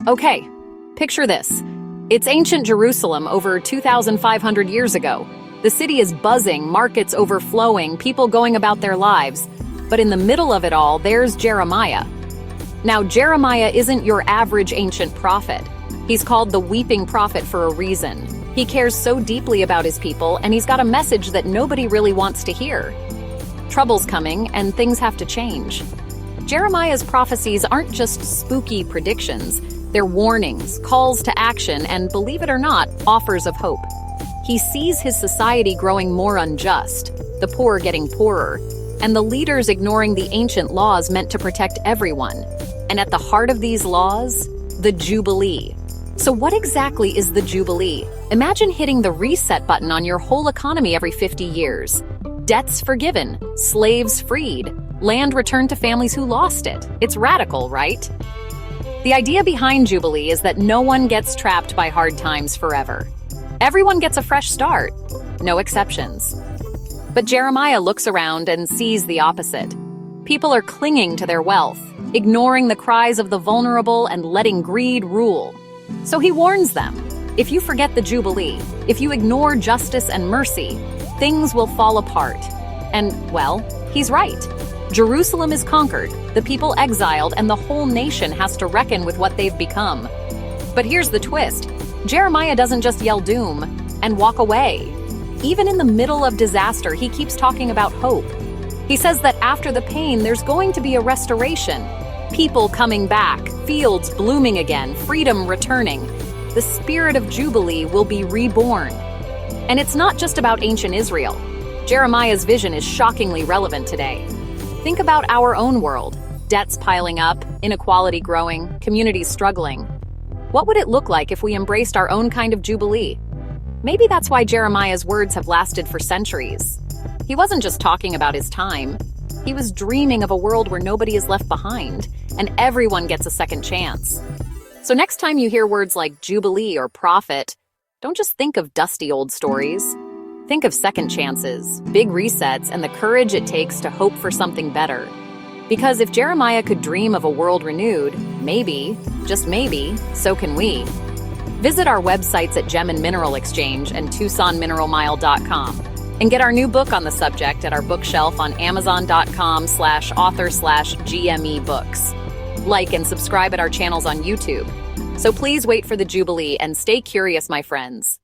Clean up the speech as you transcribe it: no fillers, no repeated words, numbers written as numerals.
Okay, picture this. It's ancient Jerusalem over 2,500 years ago. The city is buzzing, markets overflowing, people going about their lives. But in the middle of it all, there's Jeremiah. Now, Jeremiah isn't your average ancient prophet. He's called the weeping prophet for a reason. He cares so deeply about his people, and he's got a message that nobody really wants to hear. Trouble's coming, and things have to change. Jeremiah's prophecies aren't just spooky predictions. They're warnings, calls to action, and, believe it or not, offers of hope. He sees his society growing more unjust, the poor getting poorer, and the leaders ignoring the ancient laws meant to protect everyone. And at the heart of these laws, the Jubilee. So what exactly is the Jubilee? Imagine hitting the reset button on your whole economy every 50 years. Debts forgiven, slaves freed, land returned to families who lost it. It's radical, right? The idea behind Jubilee is that no one gets trapped by hard times forever. Everyone gets a fresh start, no exceptions. But Jeremiah looks around and sees the opposite. People are clinging to their wealth, ignoring the cries of the vulnerable and letting greed rule. So he warns them, if you forget the Jubilee, if you ignore justice and mercy, things will fall apart. And, well, he's right. Jerusalem is conquered, the people exiled, and the whole nation has to reckon with what they've become. But here's the twist. Jeremiah doesn't just yell doom and walk away. Even in the middle of disaster, he keeps talking about hope. He says that after the pain, there's going to be a restoration. People coming back, fields blooming again, freedom returning. The spirit of Jubilee will be reborn. And it's not just about ancient Israel. Jeremiah's vision is shockingly relevant today. Think about our own world. Debts piling up, inequality growing, communities struggling. What would it look like if we embraced our own kind of Jubilee? Maybe that's why Jeremiah's words have lasted for centuries. He wasn't just talking about his time. He was dreaming of a world where nobody is left behind, and everyone gets a second chance. So next time you hear words like Jubilee or prophet, don't just think of dusty old stories. Think of second chances, big resets, and the courage it takes to hope for something better. Because if Jeremiah could dream of a world renewed, maybe, just maybe, so can we. Visit our websites at Gem and Mineral Exchange and TucsonMineralMile.com and get our new book on the subject at our bookshelf on Amazon.com/author/GME books. Like and subscribe at our channels on YouTube. So please wait for the Jubilee and stay curious, my friends.